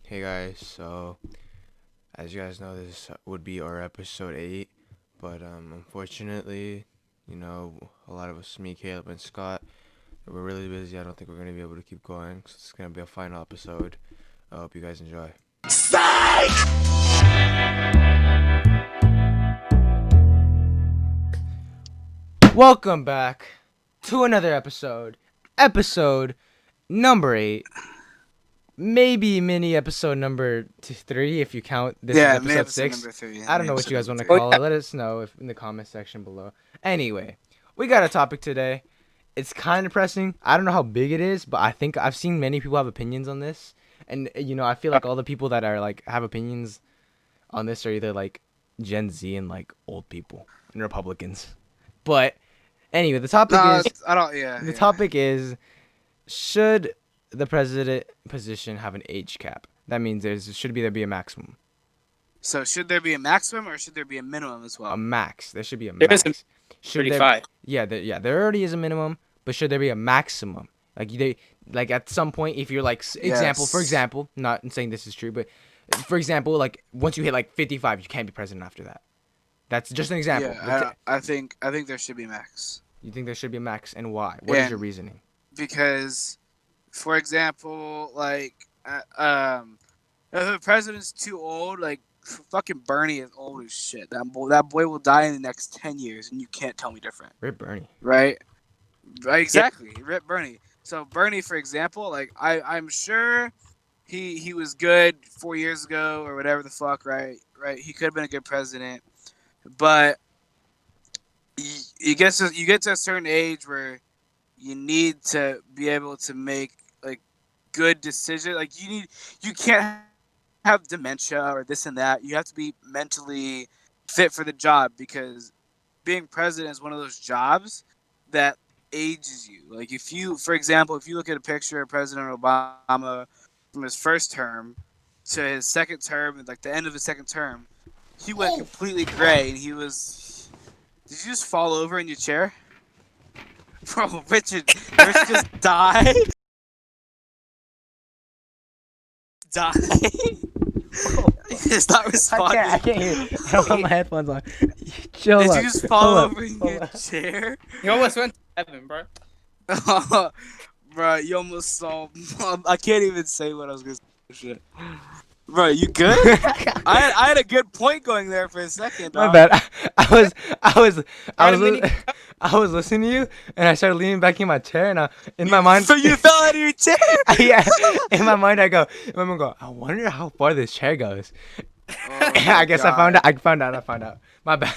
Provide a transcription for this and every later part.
Hey guys, so as you guys know, this would be our episode 8, but unfortunately, a lot of us, me, Caleb, and Scott, we're really busy. I don't think we're going to be able to keep going, so it's going to be a final episode. I hope you guys enjoy. Welcome back to another episode number 8. Maybe mini episode number 3 if you count this is Yeah, episode episode 6. number 3. I don't know what you guys want to Oh, call it. Let us know in the comment section below. Anyway, we got a topic today. It's kind of pressing. I don't know how big it is, but I think I've seen many people have opinions on this. And I feel like all the people that are like have opinions on this are either like Gen Z and like old people and Republicans. But anyway, the topic No, is I don't. Yeah. the yeah. topic is should the president position have an age cap? That means there be a maximum. So should there be a maximum or should there be a minimum as A well? max. There should be a There is max. a Should there? 35. There already is a minimum, but should there be a maximum? Like at some point, if you're like for example, not saying this is true, but for example, like once you hit like 55, you can't be president after that. That's just an example. Yeah, I think there should be max You think there should be a max, and why? What is And- your reasoning? because, for example, like if the president's too old, like fucking Bernie is old as shit. That boy will die in the next 10 years, and you can't tell me different, Rip Bernie. right? Right, exactly. Rip Bernie. So Bernie, for example, like I'm sure he was good 4 years ago or whatever the fuck, right? Right. He could have been a good president, but you get to a certain age where you need to be able to make like good decisions. Like you can't have dementia or this and that. You have to be mentally fit for the job because being president is one of those jobs that ages you. Like if you, for example, if you look at a picture of President Obama from his first term to his second term, like the end of his second term, he went completely gray, and he was. Did you just fall over in your chair? Bro, Richard just died. Die. He's not responding. I can't hear. I don't have my headphones on. Chill Did up. you just fall Hold over in hold your up. chair? You almost went to heaven, bro. Bro, you almost saw. I can't even say what I was gonna say. Shit. Bro, you good? I had a good point going there for a second. My Dog. bad. I was Pardon I was listening to you, and I started leaning back in my chair, and in my mind, So you fell out of your chair? yeah, in my mind, I go, I wonder how far this chair goes. Oh I guess I God. found out. My bad.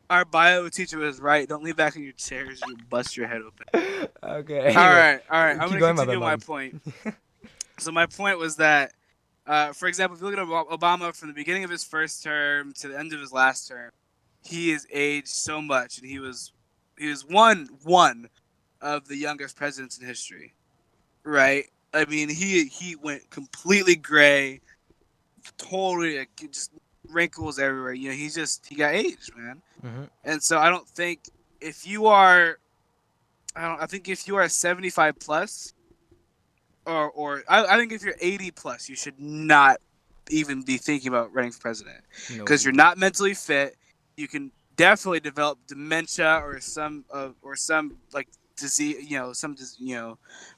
Our bio teacher was right. Don't lean back in your chairs. You bust your head open. Okay. All right. I'm keep gonna going, continue my bad. point. So my point was that, for example, if you look at Obama from the beginning of his first term to the end of his last term, he has aged so much, and he was one of the youngest presidents in history, right? I mean, he went completely gray, totally like, just wrinkles everywhere. You know, he got aged, man. Mm-hmm. And so I don't think if you are, I think if you are 75 plus, or I think if you're 80 plus, you should not even be thinking about running for president because you're not mentally fit. You can definitely develop dementia or some like disease,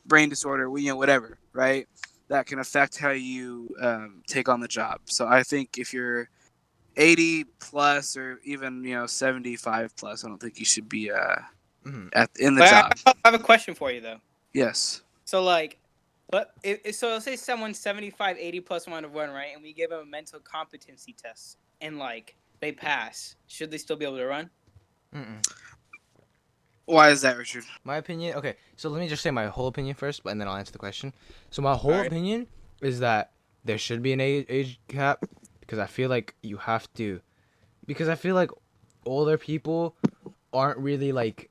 brain disorder, whatever, right? That can affect how you take on the job. So I think if you're 80 plus or even 75 plus, I don't think you should be Mm-hmm. in the But job. I have a question for you, though. Yes. So, like, so let's say someone's 75, 80 plus want to run, right? And we give them a mental competency test, and, like, they pass. Should they still be able to run? Mm-mm. Why is that, Richard? My opinion. Okay, so let me just say my whole opinion first, and then I'll answer the question. So my whole Alright. opinion is that there should be an age cap because I feel like you have to, because I feel like older people aren't really like,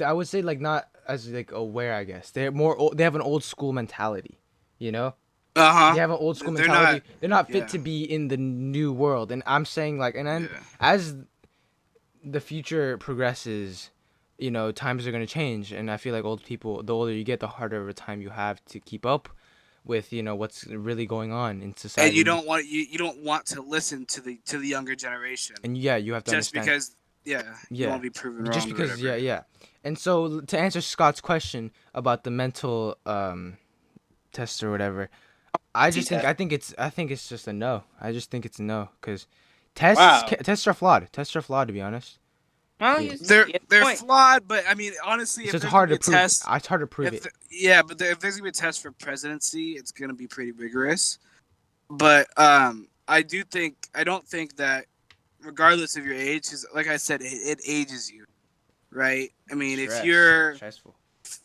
I would say like not as like aware. I guess they're they have an old school mentality, you know. Uh They huh. have an old school They're mentality. They're not fit yeah. to be in the new world, and I'm saying like, and then as the future progresses, times are going to change, and I feel like old people, the older you get, the harder of a time you have to keep up with what's really going on in society. And you don't want to listen to the younger generation. And yeah, you have to just understand. because you Yeah. won't be proven wrong. Just or because, whatever. yeah. And so to answer Scott's question about the mental test or whatever, I think it's just a no. I just think it's a no because Wow. tests are flawed. Tests are flawed, to be honest. Well, Yeah. They're point. flawed, but I mean, honestly, So if it's there's hard gonna to be a prove. test, It's hard to prove it. if there's gonna be a test for presidency, it's gonna be pretty rigorous. But I don't think that, regardless of your age, because like I said, it ages you, right? I mean, if you're stressful.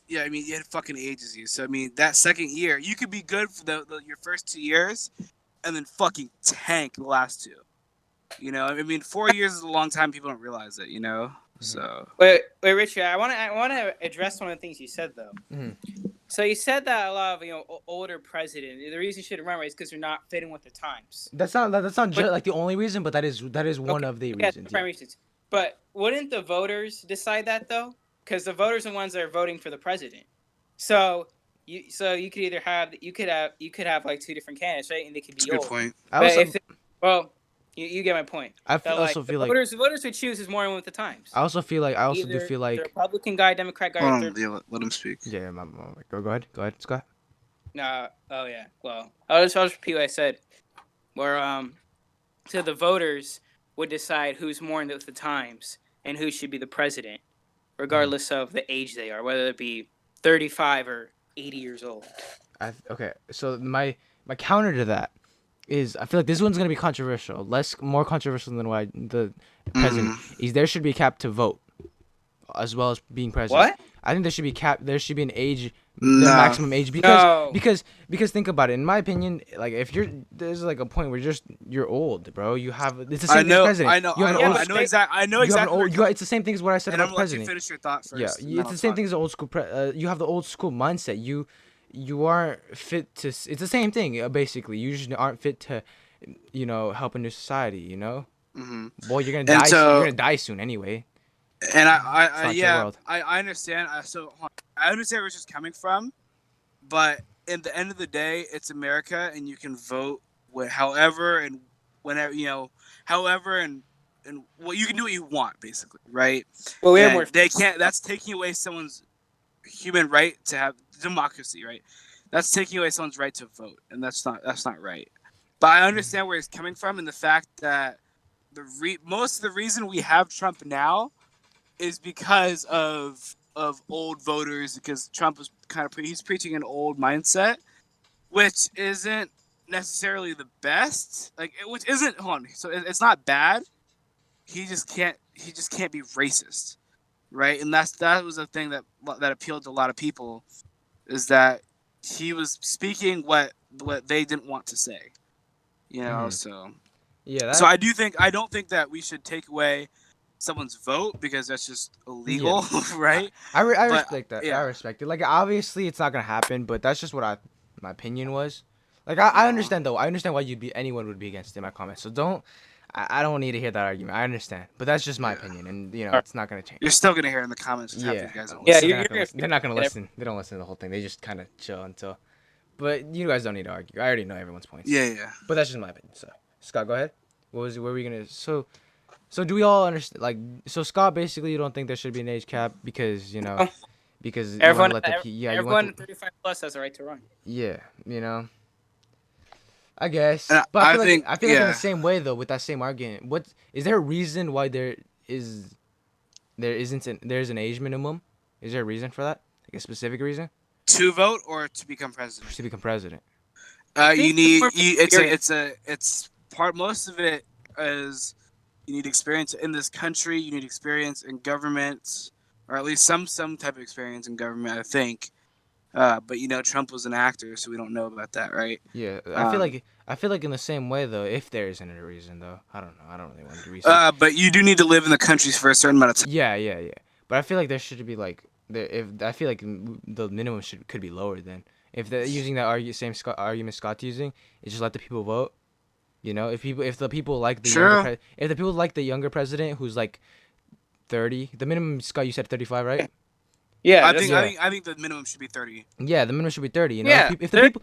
yeah, I mean, it fucking ages you. So I mean, that second year, you could be good for your first 2 years, and then fucking tank the last 2. You know, I mean, 4 years is a long time. People don't realize it. You know, so Wait, Richard. I want to address one of the things you said though. Mhm. So you said that a lot of older president. The reason you should run is because they're not fitting with the times. That's not like the only reason, but that is one of the Yeah, reasons. the prime reasons. But wouldn't the voters decide that though? Because the voters are the ones that are voting for the president. So you could either have like 2 different candidates, right? And they could be it's a good old. point. I But also, if well, you get my point. also feel like voters would choose is more with the times. I also feel like Either the Republican guy, Democrat guy, or Hold third. on, yeah, let him speak. yeah. Go ahead, Scott. Oh yeah. Well, I'll just repeat what I said. Where so the voters would decide who's more in the times and who should be the president, regardless of the age they are, whether it be 35 or 80 years old. Okay, so my counter to that is I feel like this one's gonna be controversial, more controversial than the president is. There should be a cap to vote, as well as being president. What? I think there should be there should be an age, the No. maximum age No. because think about it. In my opinion, like if there's like a point where you're old, bro. You have it's the same thing as president. I know You have an old, exactly. it's the same thing as what I said And about I'm the gonna let you president. finish your thought first. Yeah, and then it's I'll the same talk. thing as the old school. You have the old school mindset. You aren't fit to. It's the same thing basically. You just aren't fit to, help a new society. You know, boy, you're gonna And die. so- You're gonna die soon anyway. And It's not your world. I understand. I understand where she's coming from, but in the end of the day, it's America, and you can vote however and whenever however and you can do what you want, basically, right? Well, we have And more. They can't. That's taking away someone's human right to have democracy, right? That's taking away someone's right to vote, and that's not right. But I understand where he's coming from, and the fact that most of the reason we have Trump now is because of old voters, because Trump was he's preaching an old mindset, which isn't necessarily the best. Which isn't hold on. So it's not bad. He just can't be racist, right? And that was the thing that appealed to a lot of people, is that he was speaking what they didn't want to say, So Yeah. so I don't think that we should take away someone's vote, because that's just illegal, right? I But, respect that. yeah. I respect it. Like obviously it's not gonna happen, but that's just what my opinion was. Like I understand though. I understand why anyone would be against it in my comments. So don't. I don't need to hear that argument. I understand, but that's just my opinion, and it's not gonna change. You're still gonna hear in the comments. Half Yeah. you guys don't Yeah, listen. They're not gonna listen. They don't listen to the whole thing. They just kind of chill until. But you guys don't need to argue. I already know everyone's points. Yeah. But that's just my opinion. So Scott, go ahead. What were we gonna? So do we all understand? Like, so Scott, basically, you don't think there should be an age cap because because you wanna Everyone, let the you want everyone the- 35 plus has a right to run. yeah, I guess. And But I feel think- like in yeah. the same way though, with that same argument, what is there a reason why there's an age minimum? Is there a reason for that? Like a specific reason To vote or to become president? to become president? You need more it's part. Most of it is you need experience in this country. You need experience in government, or at least some type of experience in government, I think. But Trump was an actor, so we don't know about that, right? Yeah, I feel like in the same way though, if there isn't a reason though, I don't know. I don't really want to do research. But you do need to live in the country for a certain amount of time. Yeah. But I feel like there should be like I feel like the minimum could be lower then. If they're using that argument Scott's using, it's just let the people vote. If the people like the Sure. if the people like the younger president who's like 30, the minimum, Scott, you said 35, right? Yeah, I that's- think the minimum should be 30. Yeah, the minimum should be 30. yeah. if the people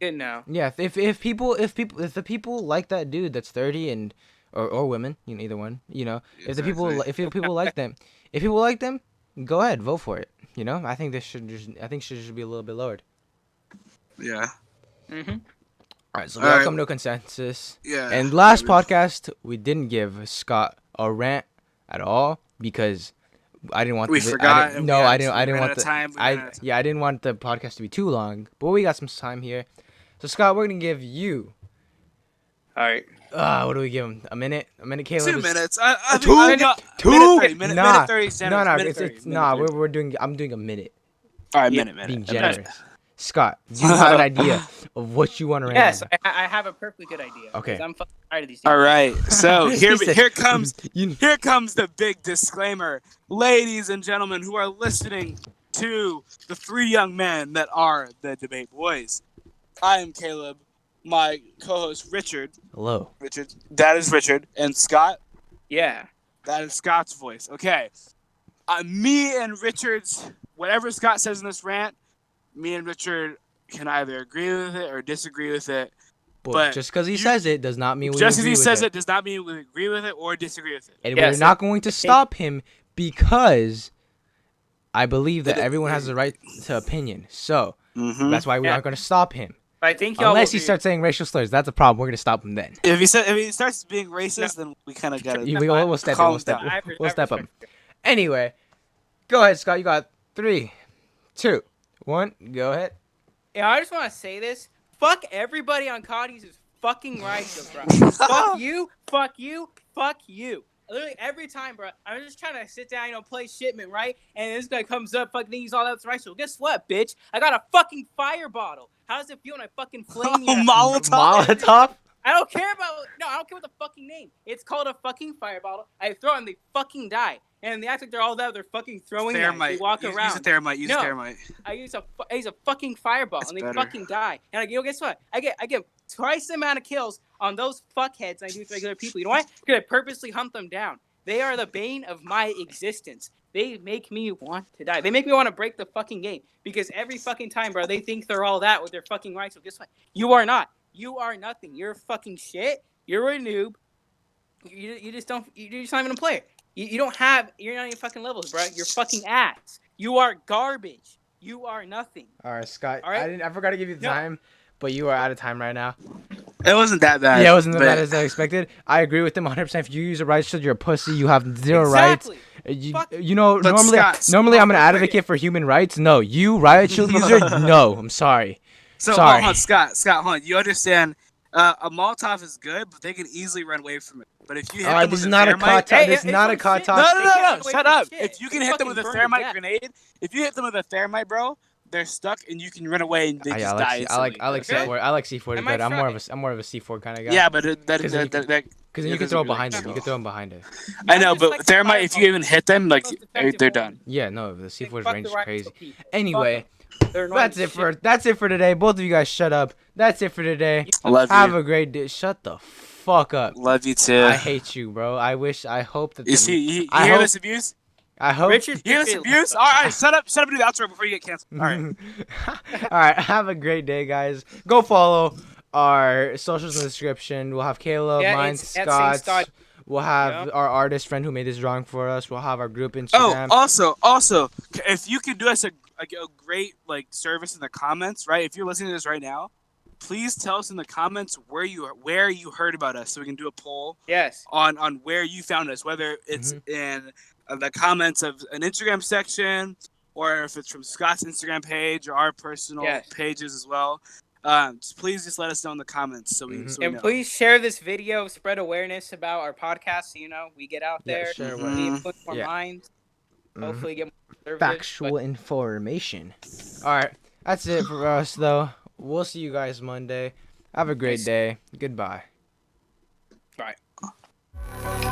Good now. Yeah, if the people like that dude that's 30 and or women, either one, if the people Exactly. if people like them, if people like them, go ahead, vote for it. I think should be a little bit lowered. Yeah. Mhm. All right, so All we all right. come to a consensus. Yeah. And last Yeah, we- podcast, we didn't give Scott a rant at all because I didn't want We the forgot. no, I didn't We ran want out the of time. We ran out of time. I didn't want the podcast to be too long, but we got some time here. So Scott, we're gonna give you All right. what do we give him? A minute, Caleb. 2 minutes. I Two? Two? Minute 30. Nah. Minute 30. No, Sanders, no, minute 30, it's minute nah. 30. I'm doing a minute. All right, Yeah. minute. Being A minute. generous. Scott, do you have an idea of what you want to rant Yes, on? I have a perfectly good idea. Okay. 'Cause I'm fucking tired of these. All right. So here He said- here comes You- here comes the big disclaimer, ladies and gentlemen who are listening to the three young men that are the Debate Boys. I am Caleb. My co-host Richard. Hello. Richard. That is Richard. And Scott. Yeah. That is Scott's voice. Okay. Me and Richard's, whatever Scott says in this rant, me and Richard can either agree with it or disagree with it. But just because he you- says it does not mean we Just as agree he with says it. it does not mean we agree with it or disagree with it. And Yeah, we're so- not going to stop him because I believe that everyone has the right to opinion. So Mm-hmm. that's why we Yeah. aren't going to stop him. But I think y'all Unless will he starts saying racial slurs. That's a problem. We're going to stop him then. If he starts being racist, then we kind of gotta. We'll step in. calm We'll step, down. we'll step up. Anyway, go ahead, Scott. You got 3, 2, 1. Go ahead. Yeah, I just want to say this. Fuck everybody on Cotty's is fucking right, bro. Fuck you, fuck you, fuck you. Literally every time, bro. I'm just trying to sit down, play shipment, right? And this guy comes up, fucking thinks he's all that's racial. Guess what, bitch? I got a fucking fire bottle. How does it feel when I fucking flame you? Molotov. I don't care what the fucking name. It's called a fucking fire bottle. I throw it and they fucking die. And they act like they're all that. They're fucking throwing that. They walk around. Use a thermite. Use a No. thermite. I use a fucking fireball That's and they better. fucking die. And guess what? I get twice the amount of kills on those fuckheads than I do with regular people. You know why? Because I purposely hunt them down. They are the bane of my existence. They make me want to die. They make me want to break the fucking game. Because every fucking time, bro, they think they're all that with their fucking rights. So guess what? You are not. You are nothing. You're fucking shit. You're a noob. You're just not even a player. You're not even fucking levels, bro. You're fucking ass. You are garbage. You are nothing. All right, Scott. All right. I forgot to give you the No. time, but you are out of time right now. It wasn't that bad. Yeah, it wasn't as but- bad as I expected. I agree with him 100%. If you use a right shield, you're a pussy. You have zero Exactly. rights. Fuck. But Normally Scott, I'm an Scott, advocate for human rights. No, you riot shield user. No, I'm sorry. So Sorry. hold on, Scott, hold on. You understand? A Molotov is good, but they can easily run away from it. But if you hit All right, them this with is a not a thermite, kata. Hey, This is it's not a some shit. kata. no, They can't run away shut from up. shit. If you can They hit them with a fucking burn to thermite death. grenade, if you hit them with a thermite, bro, they're stuck and you can run away and they just die. I like instantly. C4. I like C4 I might better. I'm more try. of a C4 kind of guy. Yeah, but that, 'Cause then you can- that Because then you it can doesn't throw it really behind it. You kill. can throw them behind it. I know, Just like but the thermite, if you fireball. even hit them, like Most effective they're one. done. Yeah, no, the They C4's fuck range the is right crazy. people. Anyway, They're annoying that's as it for shit. today. Both of you guys shut up. That's it for today. I love Have you. a great day. Shut the fuck up. Love you too. I hate you, bro. I hope that You see, you I hear hope- this abuse? I hope Richard, You hear this abuse? All right, shut up and do the outro before you get canceled. All right. All right, have a great day, guys. Go follow our socials in the description. We'll have Caleb, Yeah, mine, it's at Scott's. Sing Scott. We'll have Yeah. our artist friend who made this drawing for us. We'll have our group Oh, Instagram. also, if you could do us a great service in the comments, right? If you're listening to this right now, please tell us in the comments where you heard about us, so we can do a poll Yes. on where you found us, whether it's in the comments of an Instagram section or if it's from Scott's Instagram page or our personal Yes. pages as well. Please just let us know in the comments so we, so we And know. please share this video, spread awareness about our podcast so we get out Yeah, there. share We what- influence more Yeah. minds. Mhm. Hopefully get more conservative, Factual information. All right, that's it for us, though. We'll see you guys Monday. Have a great Peace. day. Goodbye. but- Bye.